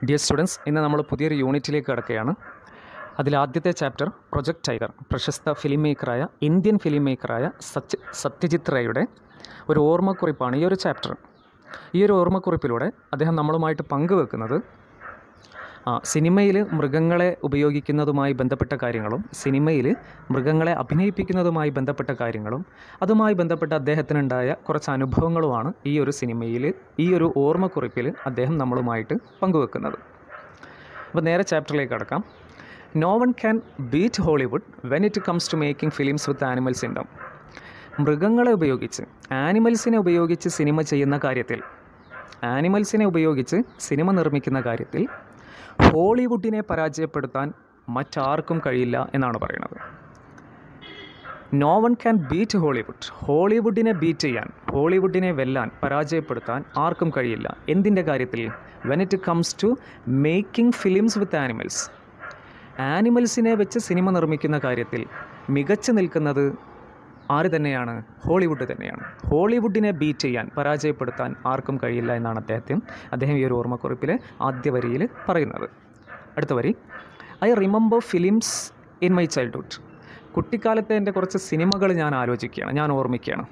Dear students, ഇന്ന് നമ്മൾ പുതിയൊരു യൂണിറ്റിലേക്ക് കടക്കുകയാണ്. അതിലാദ്യത്തെ ചാപ്റ്റർ പ്രൊജക്റ്റ് ടൈഗർ, പ്രശസ്ത ഫിലിം മേക്കറായ ഇന്ത്യൻ ഫിലിം മേക്കറായ സത്യജിത് റേയുടെ ഒരു ഓർമ്മക്കുറിപ്പാണ് ഈ ഒരു ചാപ്റ്റർ. ഈ ഒരു ഓർമ്മക്കുറിപ്പിലൂടെ അദ്ദേഹം നമ്മളുമായിട്ട് പങ്കുവെക്കുന്നത് സിനിമയിൽ മൃഗങ്ങളെ ഉപയോഗിക്കുന്നതുമായി ബന്ധപ്പെട്ട കാര്യങ്ങളും സിനിമയിൽ മൃഗങ്ങളെ അഭിനയിപ്പിക്കുന്നതുമായി ബന്ധപ്പെട്ട കാര്യങ്ങളും അതുമായി ബന്ധപ്പെട്ട അദ്ദേഹത്തിനുണ്ടായ കുറച്ച് അനുഭവങ്ങളുമാണ് ഈ ഒരു സിനിമയിൽ, ഈ ഒരു ഓർമ്മക്കുറിപ്പിൽ അദ്ദേഹം നമ്മളുമായിട്ട് പങ്കുവെക്കുന്നത്. അപ്പോൾ നേരെ ചാപ്റ്ററിലേക്ക് കടക്കാം. No one can beat Hollywood when it comes to making films with animals in them. മൃഗങ്ങളെ ഉപയോഗിച്ച്, ആനിമൽസിനെ ഉപയോഗിച്ച് സിനിമ ചെയ്യുന്ന കാര്യത്തിൽ, ആനിമൽസിനെ ഉപയോഗിച്ച് സിനിമ നിർമ്മിക്കുന്ന കാര്യത്തിൽ ഹോളിവുഡിനെ പരാജയപ്പെടുത്താൻ മറ്റാർക്കും കഴിയില്ല എന്നാണ് പറയുന്നത്. No one can beat Hollywood. ഹോളിവുഡിനെ ബീറ്റ് ചെയ്യാൻ, ഹോളിവുഡിനെ വെല്ലാൻ, പരാജയപ്പെടുത്താൻ ആർക്കും കഴിയില്ല. എന്തിൻ്റെ കാര്യത്തിൽ? When it comes to making films with animals. ആനിമൽസിനെ വെച്ച് സിനിമ നിർമ്മിക്കുന്ന കാര്യത്തിൽ മികച്ചു നിൽക്കുന്നത് ആര് തന്നെയാണ്? ഹോളിവുഡ് തന്നെയാണ്. ഹോളിവുഡിനെ ബീറ്റ് ചെയ്യാൻ, പരാജയപ്പെടുത്താൻ ആർക്കും കഴിയില്ല എന്നാണ് അദ്ദേഹം ഈ ഒരു ഓർമ്മക്കുറിപ്പിലെ ആദ്യ വരിയിൽ പറയുന്നത്. അടുത്ത വരി, I remember films in my childhood. കുട്ടിക്കാലത്തെ എൻ്റെ കുറച്ച് സിനിമകൾ ഞാൻ ആലോചിക്കുകയാണ്, ഞാൻ ഓർമ്മിക്കുകയാണ്.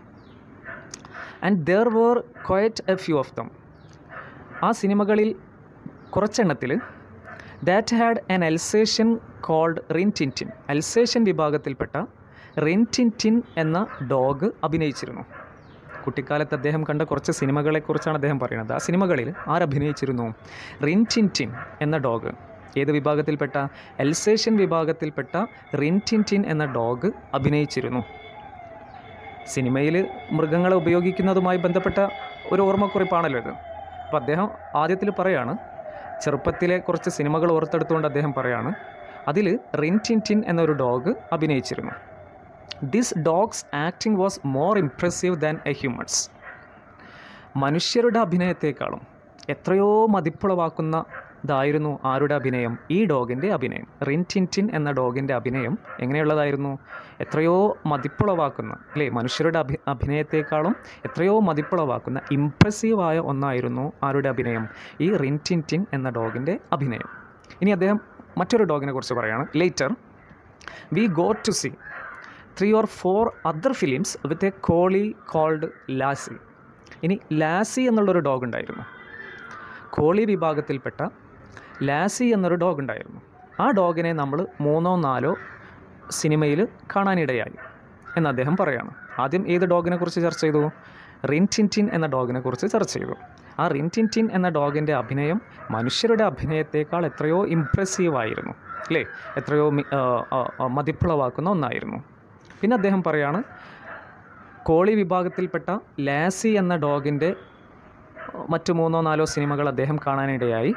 And there were quite a few of them. ആ സിനിമകളിൽ കുറച്ചെണ്ണത്തിൽ that had an Alsatian called Rin Tin Tin. Alsatian വിഭാഗത്തിൽപ്പെട്ട റിൻ ടിൻ ടിൻ എന്ന ഡോഗ് അഭിനയിച്ചിരുന്നു. കുട്ടിക്കാലത്ത് അദ്ദേഹം കണ്ട കുറച്ച് സിനിമകളെക്കുറിച്ചാണ് അദ്ദേഹം പറയുന്നത്. ആ സിനിമകളിൽ ആരഭിനയിച്ചിരുന്നു? റിൻ ടിൻ ടിൻ എന്ന ഡോഗ്. ഏത് വിഭാഗത്തിൽപ്പെട്ട? അൽസേഷ്യൻ വിഭാഗത്തിൽപ്പെട്ട റിൻ ടിൻ ടിൻ എന്ന ഡോഗ് അഭിനയിച്ചിരുന്നു. സിനിമയിൽ മൃഗങ്ങളെ ഉപയോഗിക്കുന്നതുമായി ബന്ധപ്പെട്ട ഒരു ഓർമ്മക്കുറിപ്പാണല്ലോ ഇത്. അപ്പോൾ അദ്ദേഹം ആദ്യത്തിൽ പറയാണ്, ചെറുപ്പത്തിലെ കുറച്ച് സിനിമകൾ ഓർത്തെടുത്തുകൊണ്ട് അദ്ദേഹം പറയാണ്, അതിൽ റിൻ ടിൻ ടിൻ എന്നൊരു ഡോഗ് അഭിനയിച്ചിരുന്നു. This dog's acting was more impressive than a humans. മനുഷ്യരുടെ അഭിനയത്തെക്കാളും എത്രയോ മതിപ്പുളവാക്കുന്നതായിരുന്നു ആരുടെ അഭിനയം? ഈ ഡോഗിൻ്റെ അഭിനയം. റിൻ ടിൻ ടിൻ എന്ന ഡോഗിൻ്റെ അഭിനയം എങ്ങനെയുള്ളതായിരുന്നു? എത്രയോ മതിപ്പുളവാക്കുന്ന, അല്ലേ, മനുഷ്യരുടെ അഭിനയത്തെക്കാളും എത്രയോ മതിപ്പുളവാക്കുന്ന ഇംപ്രസീവായ ഒന്നായിരുന്നു ആരുടെ അഭിനയം? ഈ റിൻ ടിൻ ടിൻ എന്ന ഡോഗിൻ്റെ അഭിനയം. ഇനി അദ്ദേഹം മറ്റൊരു ഡോഗിനെ കുറിച്ച് പറയുകയാണ്. Later we got to see 3 or 4 other films with a collie called Lassie. ഇനി ലാസി എന്നുള്ളൊരു ഡോഗ് ഉണ്ടായിരുന്നു. കോളി വിഭാഗത്തിൽപ്പെട്ട ലാസി എന്നൊരു ഡോഗ് ഉണ്ടായിരുന്നു. ആ ഡോഗിനെ നമ്മൾ 3 or 4 സിനിമയിൽ കാണാനിടയായി എന്ന് അദ്ദേഹം പറയുകയാണ്. ആദ്യം ഏത് ഡോഗിനെ കുറിച്ച് ചർച്ച ചെയ്തു? റിൻ ടിൻ ടിൻ എന്ന ഡോഗിനെ കുറിച്ച് ചർച്ച ചെയ്തു. ആ റിൻ ടിൻ ടിൻ എന്ന ഡോഗിൻ്റെ അഭിനയം മനുഷ്യരുടെ അഭിനയത്തേക്കാൾ എത്രയോ ഇംപ്രസീവായിരുന്നു, അല്ലേ, എത്രയോ മതിപ്പുളവാക്കുന്ന ഒന്നായിരുന്നു. പിന്നെ അദ്ദേഹം പറയാണ്, കോളി വിഭാഗത്തിൽപ്പെട്ട ലാസി എന്ന ഡോഗിൻ്റെ മറ്റ് 3 or 4 സിനിമകൾ അദ്ദേഹം കാണാനിടയായി.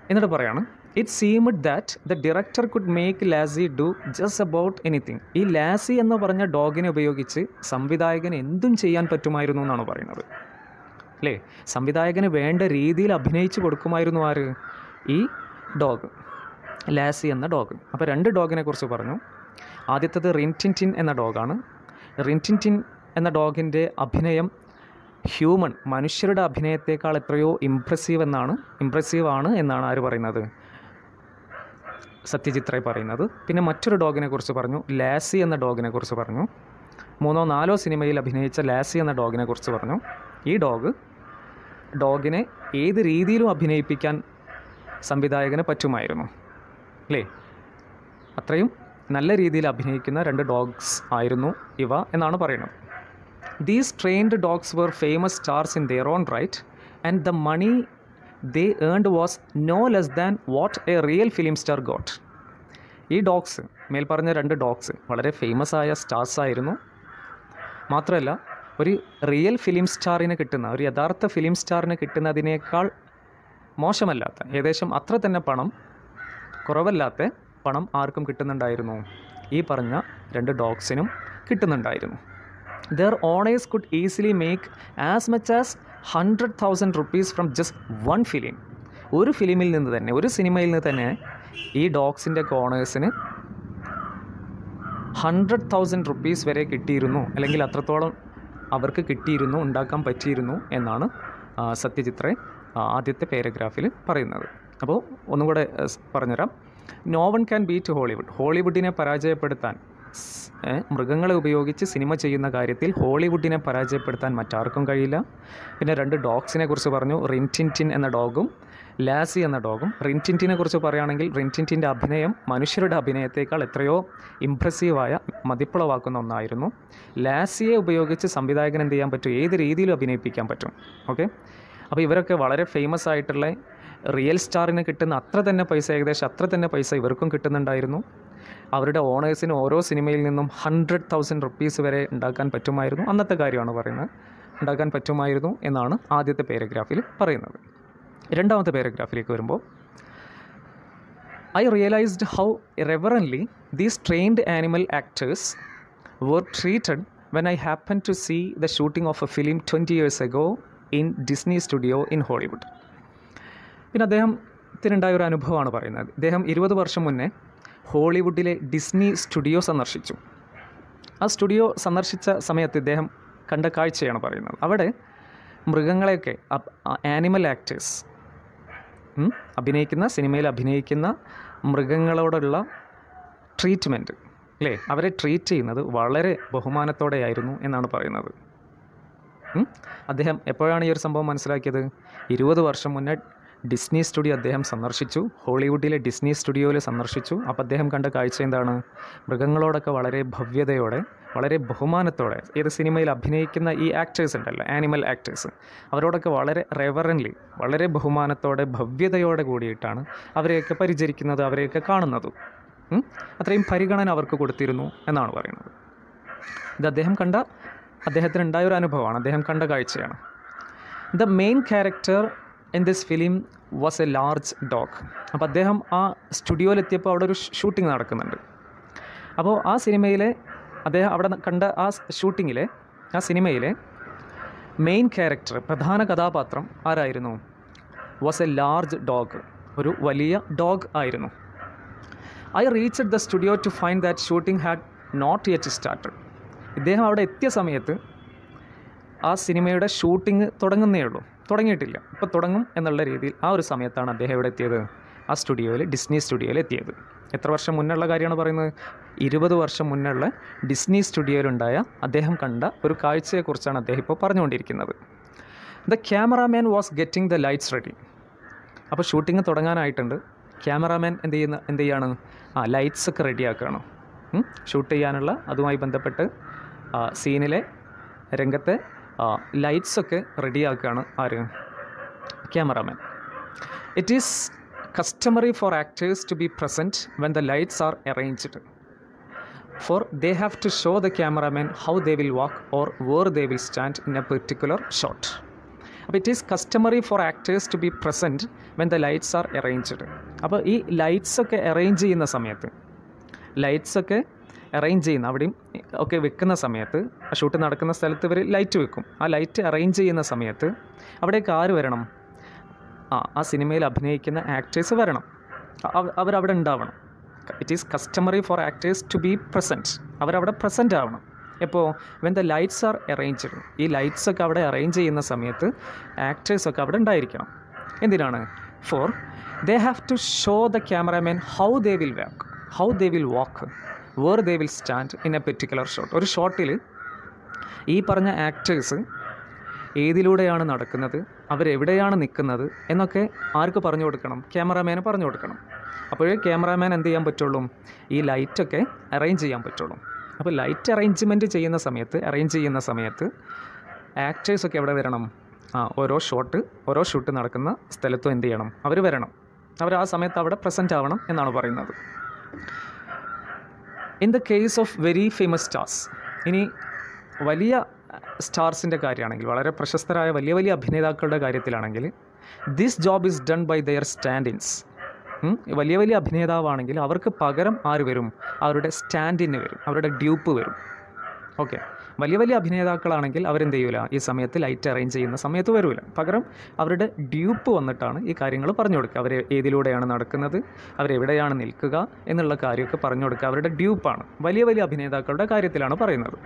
എന്നിട്ട് പറയാണ്, it seemed that the director could make lassi do just about anything. ഈ ലാസി എന്ന് പറഞ്ഞ ഡോഗിനെ ഉപയോഗിച്ച് സംവിധായകന് എന്തും ചെയ്യാൻ പറ്റുമായിരുന്നു എന്നാണ് പറയുന്നത്, അല്ലേ. സംവിധായകന് വേണ്ട രീതിയിൽ അഭിനയിച്ച് കൊടുക്കുമായിരുന്നു ആര്? ഈ ഡോഗ്, ലാസി എന്ന ഡോഗ്. അപ്പോൾ 2 ഡോഗിനെ കുറിച്ച് പറഞ്ഞു. ആദ്യത്തേത് റിൻ ടിൻ ടിൻ എന്ന ഡോഗാണ്. റിൻ ടിൻ ടിൻ എന്ന ഡോഗിൻ്റെ അഭിനയം മനുഷ്യരുടെ അഭിനയത്തേക്കാൾ എത്രയോ ഇംപ്രസീവാണ് എന്നാണ് ആര് പറയുന്നത്? സത്യജിത് റേ പറയുന്നത്. പിന്നെ മറ്റൊരു ഡോഗിനെ കുറിച്ച് പറഞ്ഞു, ലാസി എന്ന ഡോഗിനെ കുറിച്ച് പറഞ്ഞു. 3 or 4 സിനിമയിൽ അഭിനയിച്ച ലാസി എന്ന ഡോഗിനെ കുറിച്ച് പറഞ്ഞു. ഈ ഡോഗിനെ ഏത് രീതിയിലും അഭിനയിപ്പിക്കാൻ സംവിധായകന് പറ്റുമായിരുന്നു, അല്ലേ. അത്രയും നല്ല രീതിയിൽ അഭിനയിക്കുന്ന 2 ഡോഗ്സ് ആയിരുന്നു ഇവ എന്നാണ് പറയുന്നത്. These trained dogs were famous stars in their own right and the money they earned was no less than what a real film star got. ഈ ഡോഗ്സ്, മേൽപ്പറഞ്ഞ 2 ഡോഗ്സ് വളരെ ഫേമസ് ആയ സ്റ്റാർസ് ആയിരുന്നു. മാത്രമല്ല, ഒരു റിയൽ ഫിലിം സ്റ്റാറിന് കിട്ടുന്ന, ഒരു യഥാർത്ഥ ഫിലിം സ്റ്റാറിന് കിട്ടുന്നതിനേക്കാൾ മോശമല്ലാത്ത, ഏകദേശം അത്ര തന്നെ കുറവല്ലാത്ത പണം ആർക്കും കിട്ടുന്നുണ്ടായിരുന്നു? ഈ പറഞ്ഞ 2 ഡോഗ്സിനും കിട്ടുന്നുണ്ടായിരുന്നു. Their owners could easily make as much as 100,000 rupees from just 1 film. ഒരു ഫിലിമിൽ നിന്ന് തന്നെ, ഒരു സിനിമയിൽ നിന്ന് തന്നെ ഈ ഡോഗ്സിൻ്റെ ഓണേഴ്സിന് 100,000 rupees വരെ കിട്ടിയിരുന്നു, അല്ലെങ്കിൽ അത്രത്തോളം അവർക്ക് കിട്ടിയിരുന്നു, ഉണ്ടാക്കാൻ പറ്റിയിരുന്നു എന്നാണ് സത്യജിത് റേ ആദ്യത്തെ പാരഗ്രാഫിൽ പറയുന്നത്. അപ്പോൾ ഒന്നും കൂടെ പറഞ്ഞുതരാം. No one can beat Hollywood. ഹോളിവുഡിനെ പരാജയപ്പെടുത്താൻ, മൃഗങ്ങളെ ഉപയോഗിച്ച് സിനിമ ചെയ്യുന്ന കാര്യത്തിൽ ഹോളിവുഡിനെ പരാജയപ്പെടുത്താൻ മറ്റാർക്കും കഴിയില്ല. പിന്നെ 2 ഡോഗ്സിനെ കുറിച്ച് പറഞ്ഞു, റിൻറ്റിൻറ്റിൻ എന്ന ഡോഗും ലാസി എന്ന ഡോഗും. റിൻറ്റിൻറ്റിനെ കുറിച്ച് പറയുകയാണെങ്കിൽ റിൻറ്റിൻറ്റിൻ്റെ അഭിനയം മനുഷ്യരുടെ അഭിനയത്തേക്കാൾ എത്രയോ ഇംപ്രസീവായ, മതിപ്പുളവാക്കുന്ന ഒന്നായിരുന്നു. ലാസിയെ ഉപയോഗിച്ച് സംവിധായകൻ എന്ത് ചെയ്യാൻ പറ്റും, ഏത് രീതിയിലും അഭിനയിപ്പിക്കാൻ പറ്റും. ഓക്കെ, അപ്പോൾ ഇവരൊക്കെ വളരെ ഫേമസ് ആയിട്ടുള്ള റിയൽ സ്റ്റാറിന് കിട്ടുന്ന അത്ര തന്നെ പൈസ, ഏകദേശം അത്ര തന്നെ പൈസ ഇവർക്കും കിട്ടുന്നുണ്ടായിരുന്നു. അവരുടെ ഓണേഴ്സിന് ഓരോ സിനിമയിൽ നിന്നും 100,000 റുപ്പീസ് വരെ ഉണ്ടാക്കാൻ പറ്റുമായിരുന്നു. അന്നത്തെ കാര്യമാണ് പറയുന്നത്, ഉണ്ടാക്കാൻ പറ്റുമായിരുന്നു എന്നാണ് ആദ്യത്തെ പാരഗ്രാഫിൽ പറയുന്നത്. രണ്ടാമത്തെ പാരഗ്രാഫിലേക്ക് വരുമ്പോൾ, I realised how reverently these trained animal actors were treated when I happened to see the shooting of a film 20 years ago in Disney Studio in Hollywood. പിന്നെ അദ്ദേഹത്തിനുണ്ടായ ഒരു അനുഭവമാണ് പറയുന്നത്. അദ്ദേഹം 20 വർഷം മുന്നേ ഹോളിവുഡിലെ ഡിസ്നി സ്റ്റുഡിയോ സന്ദർശിച്ചു. ആ സ്റ്റുഡിയോ സന്ദർശിച്ച സമയത്ത് ഇദ്ദേഹം കണ്ട കാഴ്ചയാണ് പറയുന്നത്. അവിടെ മൃഗങ്ങളെയൊക്കെ, ആനിമൽ ആക്ടേഴ്സ് അഭിനയിക്കുന്ന, സിനിമയിൽ അഭിനയിക്കുന്ന മൃഗങ്ങളോടുള്ള ട്രീറ്റ്മെൻറ്റ് അല്ലേ, അവരെ ട്രീറ്റ് ചെയ്യുന്നത് വളരെ ബഹുമാനത്തോടെയായിരുന്നു എന്നാണ് പറയുന്നത്. അദ്ദേഹം എപ്പോഴാണ് ഈ ഒരു സംഭവം മനസ്സിലാക്കിയത്? 20 വർഷം മുന്നേ ഡിസ്നി സ്റ്റുഡിയോ അദ്ദേഹം സന്ദർശിച്ചു, ഹോളിവുഡിലെ ഡിസ്നി സ്റ്റുഡിയോയിൽ സന്ദർശിച്ചു. അപ്പോൾ അദ്ദേഹം കണ്ട കാഴ്ച എന്താണ്? മൃഗങ്ങളോടൊക്കെ വളരെ ഭവ്യതയോടെ, വളരെ ബഹുമാനത്തോടെ, ഏത് സിനിമയിൽ അഭിനയിക്കുന്ന ഈ ആക്ടേഴ്സ് ഉണ്ടല്ലോ, ആനിമൽ ആക്ടേഴ്സ്, അവരോടൊക്കെ വളരെ റെവറൻലി, വളരെ ബഹുമാനത്തോടെ, ഭവ്യതയോടെ കൂടിയിട്ടാണ് അവരെയൊക്കെ പരിചരിക്കുന്നത്, അവരെയൊക്കെ കാണുന്നതും. അത്രയും പരിഗണന അവർക്ക് കൊടുത്തിരുന്നു എന്നാണ് പറയുന്നത്. ഇത് അദ്ദേഹത്തിനുണ്ടായ ഒരു അനുഭവമാണ്, അദ്ദേഹം കണ്ട കാഴ്ചയാണ്. The main character in this film was A large dog. അപ്പോൾ അദ്ദേഹം ആ സ്റ്റുഡിയോയിലെത്തിയപ്പോൾ അവിടെ ഒരു ഷൂട്ടിംഗ് നടക്കുന്നുണ്ട്. അപ്പോൾ ആ സിനിമയിലെ, അദ്ദേഹം അവിടെ കണ്ട ആ ഷൂട്ടിങ്ങിലെ, ആ സിനിമയിലെ മെയിൻ ക്യാരക്ടർ, പ്രധാന കഥാപാത്രം ആരായിരുന്നു? വാസ് എ ലാർജ് ഡോഗ്, ഒരു വലിയ ഡോഗ് ആയിരുന്നു. I reached the studio to find that shooting had not yet started. ഇദ്ദേഹം അവിടെ എത്തിയ സമയത്ത് ആ സിനിമയുടെ ഷൂട്ടിംഗ് തുടങ്ങിയിട്ടില്ല, ഇപ്പോൾ തുടങ്ങും എന്നുള്ള രീതിയിൽ ആ ഒരു സമയത്താണ് അദ്ദേഹം ഇവിടെ എത്തിയത്, ആ സ്റ്റുഡിയോയിൽ, ഡിസ്നി സ്റ്റുഡിയോയിൽ എത്തിയത്. എത്ര വർഷം മുന്നുള്ള കാര്യമാണ് പറയുന്നത്? 20 വർഷം മുന്നുള്ള ഡിസ്നി സ്റ്റുഡിയോയിലുണ്ടായ അദ്ദേഹം കണ്ട ഒരു കാഴ്ചയെക്കുറിച്ചാണ് അദ്ദേഹം ഇപ്പോൾ പറഞ്ഞുകൊണ്ടിരിക്കുന്നത്. The cameraman was getting the lights ready. അപ്പോൾ ഷൂട്ടിംഗ് തുടങ്ങാനായിട്ടുണ്ട്. ക്യാമറാമാൻ എന്ത് ചെയ്യാണ്? ലൈറ്റ്സ് ഒക്കെ റെഡിയാക്കുകയാണ്. ഷൂട്ട് ചെയ്യാനുള്ള, അതുമായി ബന്ധപ്പെട്ട് സീനിലെ രംഗത്തെ ലൈറ്റ്സൊക്കെ റെഡിയാക്കുകയാണ് ആര്? Cameraman. It is customary for actors to be present when the lights are arranged, for they have to show the cameraman how they will walk or where they will stand in a particular shot. അപ്പോൾ it is customary for actors to be present when the lights are arranged. അപ്പോൾ ഈ ലൈറ്റ്സൊക്കെ arrange ചെയ്യുന്ന സമയത്ത്, അവിടെയും ഒക്കെ വെക്കുന്ന സമയത്ത്, shoot നടക്കുന്ന സ്ഥലത്ത് ഇവർ ലൈറ്റ് വെക്കും. ആ ലൈറ്റ് അറേഞ്ച് ചെയ്യുന്ന സമയത്ത് അവിടേക്ക് ആര് വരണം? ആ സിനിമയിൽ അഭിനയിക്കുന്ന ആക്ടേഴ്സ് വരണം, അവരവിടെ ഉണ്ടാവണം. It is customary for actors to be present. അവരവിടെ പ്രസൻറ്റ് ആവണം. എപ്പോൾ? When the lights are arranged. ഈ ലൈറ്റ്സൊക്കെ അവിടെ അറേഞ്ച് ചെയ്യുന്ന സമയത്ത് ആക്ടേഴ്സൊക്കെ അവിടെ ഉണ്ടായിരിക്കണം. എന്തിനാണ്? For they have to show the cameraman how they will walk where they will stand in a particular shot. ഒരു ഷോട്ടിൽ ഈ പറഞ്ഞ ആക്ടേഴ്സ് ഏതിലൂടെയാണ് നടക്കുന്നത്, അവരെവിടെയാണ് നിൽക്കുന്നത് എന്നൊക്കെ ആർക്ക് പറഞ്ഞു കൊടുക്കണം? ക്യാമറാമാന് പറഞ്ഞു കൊടുക്കണം. അപ്പോഴേ ക്യാമറാമാൻ എന്ത് ചെയ്യാൻ പറ്റുള്ളൂ? ഈ ലൈറ്റൊക്കെ അറേഞ്ച് ചെയ്യാൻ പറ്റുള്ളൂ. അപ്പോൾ ലൈറ്റ് അറേഞ്ച് ചെയ്യുന്ന സമയത്ത് ആക്ടേഴ്സൊക്കെ എവിടെ വരണം? ഓരോ ഷൂട്ട് നടക്കുന്ന സ്ഥലത്തും എന്ത് ചെയ്യണം? അവർ വരണം. അവർ ആ സമയത്ത് അവിടെ പ്രസൻറ്റ് ആവണം എന്നാണ് പറയുന്നത്. In the case of very famous stars, ഇനി വലിയ സ്റ്റാർസിൻ്റെ കാര്യമാണെങ്കിൽ, വളരെ പ്രശസ്തരായ വലിയ വലിയ അഭിനേതാക്കളുടെ കാര്യത്തിലാണെങ്കിൽ, this job is done by their stand-ins. വലിയ വലിയ അഭിനേതാവാണെങ്കിൽ അവർക്ക് പകരം ആര് വരും? അവരുടെ സ്റ്റാൻഡിന് വരും, അവരുടെ ഡ്യൂപ്പ് വരും. ഓക്കെ, വലിയ വലിയ അഭിനേതാക്കളാണെങ്കിൽ അവരെന്ത് ചെയ്യൂല? ഈ സമയത്ത് ലൈറ്റ് അറേഞ്ച് ചെയ്യുന്ന സമയത്ത് വരില്ല. പകരം അവരുടെ ഡ്യൂപ്പ് വന്നിട്ടാണ് ഈ കാര്യങ്ങൾ പറഞ്ഞു കൊടുക്കുക. അവർ ഏതിലൂടെയാണ് നടക്കുന്നത്, അവരെവിടെയാണ് നിൽക്കുക എന്നുള്ള കാര്യമൊക്കെ പറഞ്ഞു കൊടുക്കുക. അവരുടെ ഡ്യൂപ്പാണ്. വലിയ വലിയ അഭിനേതാക്കളുടെ കാര്യത്തിലാണ് പറയുന്നത്.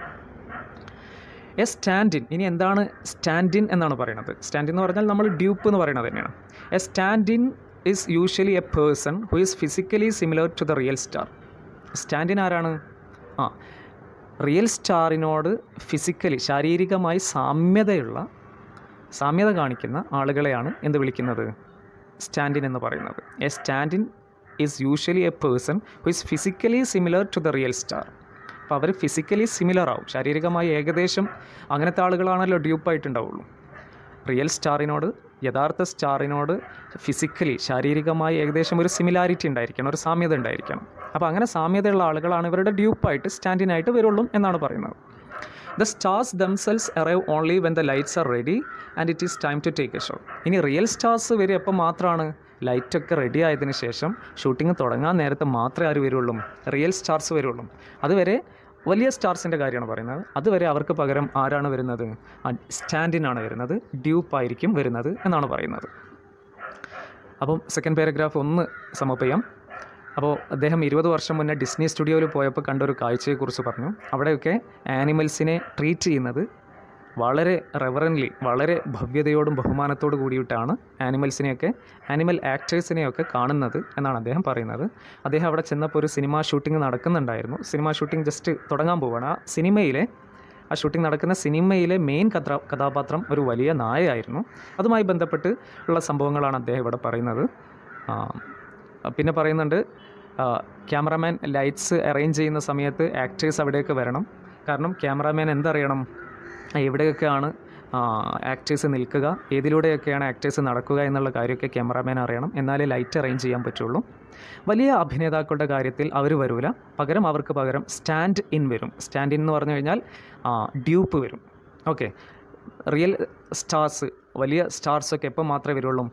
എ സ്റ്റാൻഡിൻ, ഇനി എന്താണ് സ്റ്റാൻഡിൻ എന്നാണ് പറയുന്നത്? സ്റ്റാൻഡിൻ എന്ന് പറഞ്ഞാൽ നമ്മൾ ഡ്യൂപ്പ് എന്ന് പറയുന്നത് തന്നെയാണ്. A stand-in is usually a person who is physically similar to the real star. Stand-in ആരാണ്? റിയൽ സ്റ്റാറിനോട് ഫിസിക്കലി ശാരീരികമായി സാമ്യത കാണിക്കുന്ന ആളുകളെയാണ് എന്ത് വിളിക്കുന്നത്? സ്റ്റാൻഡിൻ എന്ന് പറയുന്നത്. A stand-in is usually a person who is physically similar to the real star. അപ്പോൾ അവർ ഫിസിക്കലി സിമിലർ ആവും, ശാരീരികമായി ഏകദേശം അങ്ങനത്തെ ആളുകളാണല്ലോ ഡ്യൂപ്പായിട്ടുണ്ടാവുള്ളൂ. റിയൽ സ്റ്റാറിനോട്, യഥാർത്ഥ സ്റ്റാറിനോട് ഫിസിക്കലി ശാരീരികമായി ഏകദേശം ഒരു സിമിലാരിറ്റി ഉണ്ടായിരിക്കണം, ഒരു സാമ്യത ഉണ്ടായിരിക്കണം. അപ്പോൾ അങ്ങനെ സാമ്യതയുള്ള ആളുകളാണ് ഇവരുടെ ഡ്യൂപ്പായിട്ട് സ്റ്റാൻഡിനായിട്ട് വരുള്ളൂ എന്നാണ് പറയുന്നത്. The stars themselves arrive only when the lights are ready and it is time to take a shot. ഇനി റിയൽ സ്റ്റാർസ് വരും എപ്പോൾ മാത്രമാണ്? ലൈറ്റൊക്കെ റെഡി ആയതിനു ശേഷം ഷൂട്ടിംഗ് തുടങ്ങാൻ നേരത്തെ മാത്രമേ ആര് വരുള്ളൂ? റിയൽ സ്റ്റാർസ് വരുള്ളൂ. അതുവരെ വലിയ സ്റ്റാർസിൻ്റെ കാര്യമാണ് പറയുന്നത്. അതുവരെ അവർക്ക് പകരം ആരാണ് വരുന്നത്? സ്റ്റാൻഡിനാണ് വരുന്നത്, ഡ്യൂപ്പായിരിക്കും വരുന്നത് എന്നാണ് പറയുന്നത്. അപ്പം സെക്കൻഡ് പാരഗ്രാഫ് ഒന്ന് സമപ്പ് ചെയ്യാം. അപ്പോൾ അദ്ദേഹം 20 വർഷം മുന്നേ ഡിസ്നി സ്റ്റുഡിയോയിൽ പോയപ്പോൾ കണ്ടൊരു കാഴ്ചയെക്കുറിച്ച് പറഞ്ഞു. അവിടെയൊക്കെ ആനിമൽസിനെ ട്രീറ്റ് ചെയ്യുന്നത് വളരെ റെവറൻലി, വളരെ ഭവ്യതയോടും ബഹുമാനത്തോടു കൂടിയിട്ടാണ് ആനിമൽ ആക്ടേഴ്സിനെയൊക്കെ കാണുന്നത് എന്നാണ് അദ്ദേഹം പറയുന്നത്. അദ്ദേഹം അവിടെ ചെന്നപ്പോൾ ഒരു സിനിമ ഷൂട്ടിംഗ് നടക്കുന്നുണ്ടായിരുന്നു. സിനിമ ഷൂട്ടിംഗ് ജസ്റ്റ് തുടങ്ങാൻ പോവുകയാണ്. ആ ഷൂട്ടിംഗ് നടക്കുന്ന സിനിമയിലെ മെയിൻ കഥാപാത്രം ഒരു വലിയ നായയായിരുന്നു. അതുമായി ബന്ധപ്പെട്ട് ഉള്ള സംഭവങ്ങളാണ് അദ്ദേഹം ഇവിടെ പറയുന്നത്. പിന്നെ പറയുന്നുണ്ട്, ക്യാമറാമാൻ ലൈറ്റ്സ് അറേഞ്ച് ചെയ്യുന്ന സമയത്ത് ആക്ടേഴ്സ് അവിടേക്ക് വരണം. കാരണം ക്യാമറാമാൻ എന്തറിയണം? എവിടെയൊക്കെയാണ് ആക്ടേഴ്സ് നിൽക്കുക, ഏതിലൂടെയൊക്കെയാണ് ആക്ടേഴ്സ് നടക്കുക എന്നുള്ള കാര്യമൊക്കെ ക്യാമറാമാൻ അറിയണം. എന്നാലേ ലൈറ്റ് അറേഞ്ച് ചെയ്യാൻ പറ്റുള്ളൂ. വലിയ അഭിനേതാക്കളുടെ കാര്യത്തിൽ അവർ വരില്ല, അവർക്ക് പകരം സ്റ്റാൻഡ് ഇൻ വരും. സ്റ്റാൻഡ് ഇൻ എന്ന് പറഞ്ഞു കഴിഞ്ഞാൽ ഡ്യൂപ്പ് വരും. ഓക്കെ, റിയൽ സ്റ്റാർസ്, വലിയ സ്റ്റാർസൊക്കെ എപ്പോൾ മാത്രമേ വരുള്ളൂ?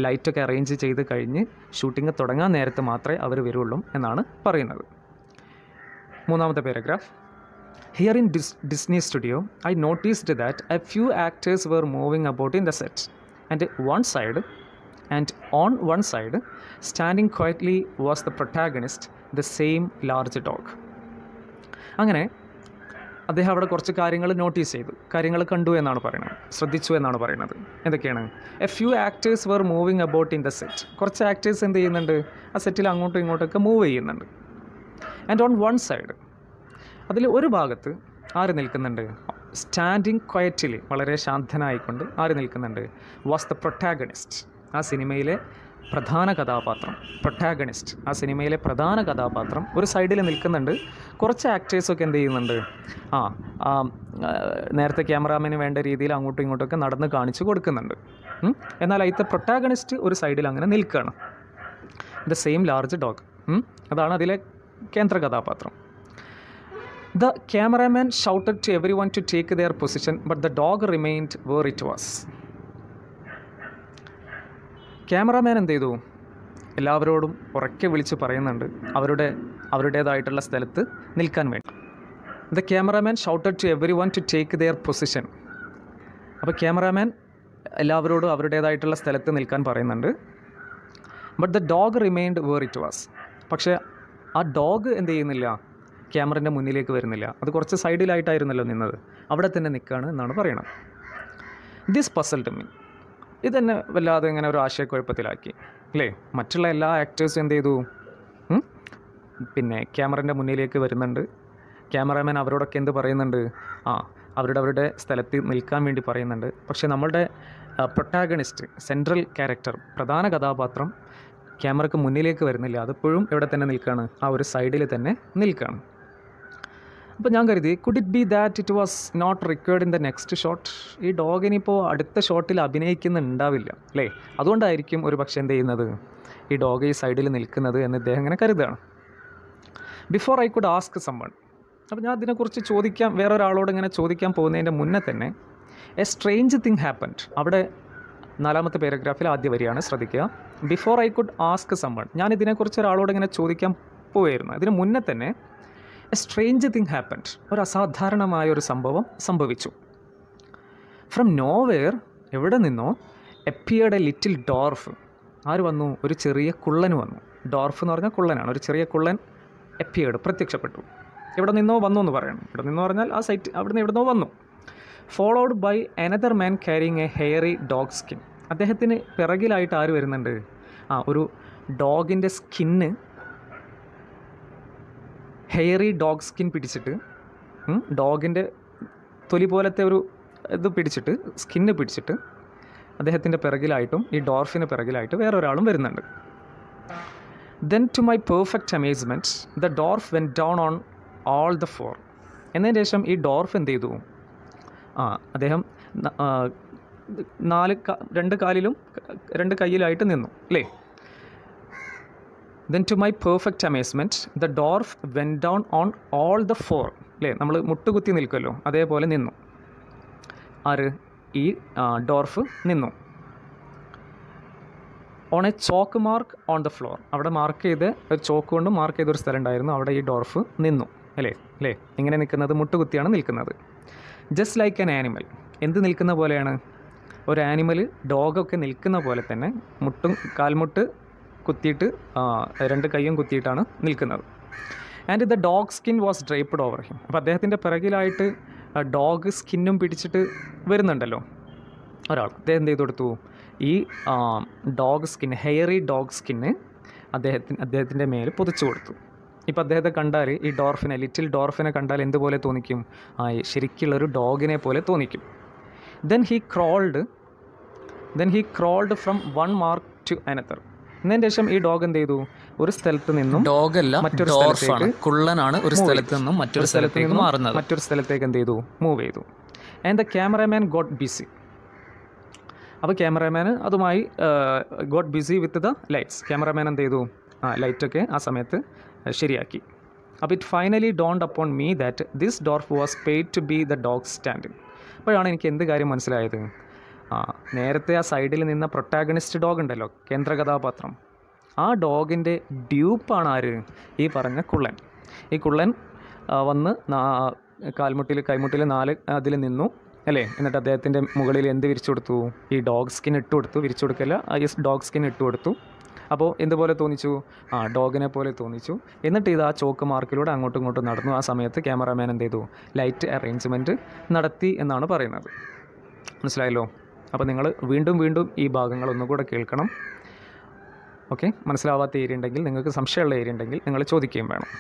ലൈറ്റൊക്കെ അറേഞ്ച് ചെയ്ത് കഴിഞ്ഞ് ഷൂട്ടിംഗ് തുടങ്ങാൻ നേരത്ത് മാത്രമേ അവർ വരുള്ളൂ എന്നാണ് പറയുന്നത്. മൂന്നാമത്തെ paragraph. Here in Disney studio, I noticed that a few actors were moving about in the set, and on one side, standing quietly was the protagonist, the same large dog. അങ്ങനെ അദ്ദേഹം അവിടെ കുറച്ച് കാര്യങ്ങൾ നോട്ടീസ് ചെയ്തു, കാര്യങ്ങൾ കണ്ടു എന്നാണ് പറയുന്നത്, ശ്രദ്ധിച്ചു എന്നാണ് പറയുന്നത്. എന്തൊക്കെയാണ്? A few actors were moving about in the set. കുറച്ച് ആക്ടേഴ്സ് എന്ത് ചെയ്യുന്നുണ്ട്? ആ സെറ്റിൽ അങ്ങോട്ടും ഇങ്ങോട്ടൊക്കെ മൂവ് ചെയ്യുന്നുണ്ട്. ആൻഡ് ഓൺ വൺ സൈഡ്, അതിൽ ഒരു ഭാഗത്ത് ആര് നിൽക്കുന്നുണ്ട്? സ്റ്റാൻഡിങ് ക്വയറ്റ്ലി, വളരെ ശാന്തനായിക്കൊണ്ട് ആര് നിൽക്കുന്നുണ്ട്? വാസ് ദ പ്രൊട്ടാഗണിസ്റ്റ്, ആ സിനിമയിലെ പ്രധാന കഥാപാത്രം. പ്രൊട്ടാഗണിസ്റ്റ്, ആ സിനിമയിലെ പ്രധാന കഥാപാത്രം ഒരു സൈഡിൽ നിൽക്കുന്നുണ്ട്. കുറച്ച് ആക്ടേഴ്സൊക്കെ എന്ത് ചെയ്യുന്നുണ്ട്? നേരത്തെ ക്യാമറാമാന് വേണ്ട രീതിയിൽ അങ്ങോട്ടും ഇങ്ങോട്ടൊക്കെ നടന്ന് കാണിച്ചു കൊടുക്കുന്നുണ്ട്. എന്നാൽ അതിൻ്റെ പ്രൊട്ടാഗണിസ്റ്റ് ഒരു സൈഡിൽ അങ്ങനെ നിൽക്കുകയാണ്. ദ സെയിം ലാർജ് ഡോഗ്, അതാണ് അതിലെ കേന്ദ്ര കഥാപാത്രം. The cameraman shouted to everyone to take their position, but the dog remained where it was. Cameraman എന്ത് ചെയ്തു? എല്ലാവരോടും ഉറക്കെ വിളിച്ച് പറയുന്നുണ്ട് അവരുടേതായിട്ടുള്ള സ്ഥലത്ത് നിൽക്കാൻ വേണ്ടി. The cameraman shouted to everyone to take their position. അപ്പോൾ ക്യാമറാമാൻ എല്ലാവരോടും അവരുടേതായിട്ടുള്ള സ്ഥലത്ത് നിൽക്കാൻ പറയുന്നുണ്ട്. But the dog remained where it was. പക്ഷേ ആ ഡോഗ് എന്ത് ചെയ്യുന്നില്ല? ക്യാമറൻ്റെ മുന്നിലേക്ക് വരുന്നില്ല. അത് കുറച്ച് സൈഡിലായിട്ടായിരുന്നല്ലോ നിന്നത്, അവിടെ തന്നെ നിൽക്കുകയാണ് എന്നാണ് പറയുന്നത്. ദിസ് പസൽഡ് മീ, ഇതെന്നെ വല്ലാതെ ഇങ്ങനെ ഒരു ആശയക്കുഴപ്പത്തിലാക്കി അല്ലേ. മറ്റുള്ള എല്ലാ ആക്ടേഴ്സും എന്ത് ചെയ്തു? പിന്നെ ക്യാമറൻ്റെ മുന്നിലേക്ക് വരുന്നുണ്ട്. ക്യാമറാമാൻ അവരോടൊക്കെ എന്ത് പറയുന്നുണ്ട്? അവരുടെ സ്ഥലത്ത് നിൽക്കാൻ വേണ്ടി പറയുന്നുണ്ട്. പക്ഷേ നമ്മളുടെ പ്രൊട്ടാഗണിസ്റ്റ്, സെൻട്രൽ ക്യാരക്ടർ, പ്രധാന കഥാപാത്രം ക്യാമറയ്ക്ക് മുന്നിലേക്ക് വരുന്നില്ല. അതിപ്പോഴും എവിടെ തന്നെ നിൽക്കുകയാണ്? ആ ഒരു സൈഡിൽ തന്നെ നിൽക്കുകയാണ്. അപ്പോൾ ഞാൻ കരുതി, could it be that it was not required in the next shot? ഈ ഡോഗിനിപ്പോൾ അടുത്ത ഷോട്ടിൽ അഭിനയിക്കുന്നുണ്ടാവില്ല അല്ലേ, അതുകൊണ്ടായിരിക്കും ഒരു പക്ഷേ എന്ത് ചെയ്യുന്നത്, ഈ ഡോഗ് ഈ സൈഡിൽ നിൽക്കുന്നത് എന്ന് ഇദ്ദേഹം ഇങ്ങനെ കരുതാണ്. Before I could ask someone, അപ്പോൾ ഞാൻ ഇതിനെക്കുറിച്ച് വേറൊരാളോട് ഇങ്ങനെ ചോദിക്കാൻ പോകുന്നതിൻ്റെ മുന്നേ തന്നെ എ സ്ട്രേഞ്ച് തിങ് ഹാപ്പൻഡ്. അവിടെ 4ാമത്തെ പാരഗ്രാഫിൽ ആദ്യ വരിയാണ്, ശ്രദ്ധിക്കുക. Before I could ask summon, ഞാൻ ഇതിനെക്കുറിച്ച് ഒരാളോട് ഇങ്ങനെ ചോദിക്കാൻ പോവുമായിരുന്നു. ഇതിന് മുന്നേ തന്നെ എ സ്ട്രേഞ്ച് തിങ് ഹാപ്പൻഡ്, ഒരു അസാധാരണമായ ഒരു സംഭവം സംഭവിച്ചു. ഫ്രം നോവെയർ, എവിടെ നിന്നോ, എപ്പിയർഡ് എ ലിറ്റിൽ ഡോർഫ്. ആര് വന്നു? ഒരു ചെറിയ കുള്ളൻ വന്നു. ഡോർഫ് എന്ന് പറഞ്ഞാൽ കുള്ളനാണ്. ഒരു ചെറിയ കുള്ളൻ എപ്പിയർഡ്, പ്രത്യക്ഷപ്പെട്ടു. എവിടെ നിന്നോ വന്നു എന്ന് പറയണം. ഇവിടെ നിന്നോ പറഞ്ഞാൽ ആ സൈറ്റ്, അവിടെ നിന്ന് എവിടെ നിന്നോ വന്നു. Followed by another man carrying a hairy dog skin. അദ്ദേഹത്തിന് പിറകിലായിട്ട് ആര് വരുന്നുണ്ട്? ഒരു ഡോഗിൻ്റെ സ്കിന്ന്, ഹെയറി ഡോഗ് സ്കിൻ പിടിച്ചിട്ട്, ഡോഗിൻ്റെ തൊലി പോലത്തെ ഒരു ഇത് പിടിച്ചിട്ട്, സ്കിന്ന് പിടിച്ചിട്ട് അദ്ദേഹത്തിൻ്റെ പിറകിലായിട്ടും ഈ ഡോർഫിന് പിറകിലായിട്ട് വേറൊരാളും വരുന്നുണ്ട്. Then to my perfect amazement the dwarf went down on all the four. എന്നതിന് ശേഷം ഈ ഡോർഫ് എന്ത് ചെയ്തു? അദ്ദേഹം രണ്ട് കയ്യിലായിട്ട് നിന്നു അല്ലേ? Then to my perfect amazement the dwarf went down on all the four അല്ലേ? നമ്മൾ മുട്ടുകുത്തി നിൽക്കുമല്ലോ, അതേപോലെ നിന്നു. ആര്? ഈ ഡോർഫ് നിന്നു. On a chalk mark on the floor. അവിടെ മാർക്ക് ചെയ്ത് ഒരു ചോക്ക് കൊണ്ട് മാർക്ക് ചെയ്തൊരു സ്ഥലം ഉണ്ടായിരുന്നു, അവിടെ ഈ ഡോർഫ് നിന്നു അല്ലേ? ഇങ്ങനെ നിൽക്കുന്നത് മുട്ടുകുത്തിയാണ് നിൽക്കുന്നത്. Just like an animal. എന്ത് നിൽക്കുന്ന പോലെയാണ്? ഒരു ആനിമൽ, ഡോഗൊക്കെ നിൽക്കുന്ന പോലെ തന്നെ കാൽമുട്ട് കുത്തിയിട്ട് രണ്ട് കൈയും കുത്തിയിട്ടാണ് നിൽക്കുന്നത്. And the dog skin was draped over him. അപ്പോൾ അദ്ദേഹത്തിൻ്റെ പിറകിലായിട്ട് ഡോഗ് സ്കിന്നും പിടിച്ചിട്ട് വരുന്നുണ്ടല്ലോ ഒരാൾ. അദ്ദേഹം എന്ത് ചെയ്ത് കൊടുത്തു? ഈ dog skin, hairy dog skin അദ്ദേഹത്തിൻ്റെ മേൽ പൊതിച്ചു കൊടുത്തു. ഇപ്പോൾ അദ്ദേഹത്തെ കണ്ടാൽ, ഈ ഡോർഫിനെ, ലിറ്റിൽ ഡോർഫിനെ കണ്ടാൽ എന്തുപോലെ തോന്നിക്കും? ശരിക്കുള്ളൊരു ഡോഗിനെ പോലെ തോന്നിക്കും. Then he crawled from one mark to another. എന്നതിന് ശേഷം ഈ ഡോഗ് എന്ത് ചെയ്തു? ഒരു സ്ഥലത്ത് നിന്നും, ഡോഗല്ല മറ്റൊരു സ്ഥലത്തേക്ക്, കുള്ളനാണ്, ഒരു സ്ഥലത്ത് നിന്നും മറ്റൊരു സ്ഥലത്തേക്ക് മാറുന്നത്, മറ്റൊരു സ്ഥലത്തേക്ക് എന്ത് ചെയ്തു? മൂവ് ചെയ്തു. And the cameraman got busy. അപ്പോൾ ക്യാമറാമാൻ അതുമായി got busy with the lights. Cameraman എന്ത് ചെയ്തു? ലൈറ്റൊക്കെ ആ സമയത്ത് ശരിയാക്കി. അപ്പോൾ it finally dawned upon me that this dwarf was paid to be the dog standing. അപ്പോഴാണ് എനിക്ക് എന്ത് കാര്യം മനസ്സിലായത്? നേരത്തെ ആ സൈഡിൽ നിന്ന പ്രൊട്ടാഗണിസ്റ്റ് ഡോഗ് ഉണ്ടല്ലോ, കേന്ദ്ര കഥാപാത്രം, ആ ഡോഗിൻ്റെ ഡ്യൂപ്പാണ് ആര്? ഈ പറഞ്ഞ കുള്ളൻ. ഈ കുള്ളൻ വന്ന് കൈമുട്ടിൽ 4 അതിൽ നിന്നു അല്ലേ? എന്നിട്ട് അദ്ദേഹത്തിൻ്റെ മുകളിൽ എന്ത് വിരിച്ചു കൊടുത്തു? ഈ ഡോഗ് സ്കിൻ ഇട്ട് കൊടുത്തു. വിരിച്ചു കൊടുക്കല്ല, ഡോഗ് സ്കിൻ ഇട്ട് കൊടുത്തു. അപ്പോൾ എന്തുപോലെ തോന്നിച്ചു? ഡോഗിനെ പോലെ തോന്നിച്ചു. എന്നിട്ട് ഇത് ആ ചോക്ക് മാർക്കിലൂടെ അങ്ങോട്ടും ഇങ്ങോട്ടും നടന്നു. ആ സമയത്ത് ക്യാമറാമാൻ എന്ത് ചെയ്തു? ലൈറ്റ് അറേഞ്ച്മെൻറ്റ് നടത്തി എന്നാണ് പറയുന്നത്. മനസ്സിലായല്ലോ? അപ്പോൾ നിങ്ങൾ വീണ്ടും ഈ ഭാഗങ്ങൾ ഒന്നുകൂടെ കേൾക്കണം. ഓക്കെ? മനസ്സിലാവാത്ത ഏരിയ ഉണ്ടെങ്കിൽ, നിങ്ങൾക്ക് സംശയമുള്ള ഏരിയ ഉണ്ടെങ്കിൽ നിങ്ങൾ ചോദിക്കുകയും വേണം.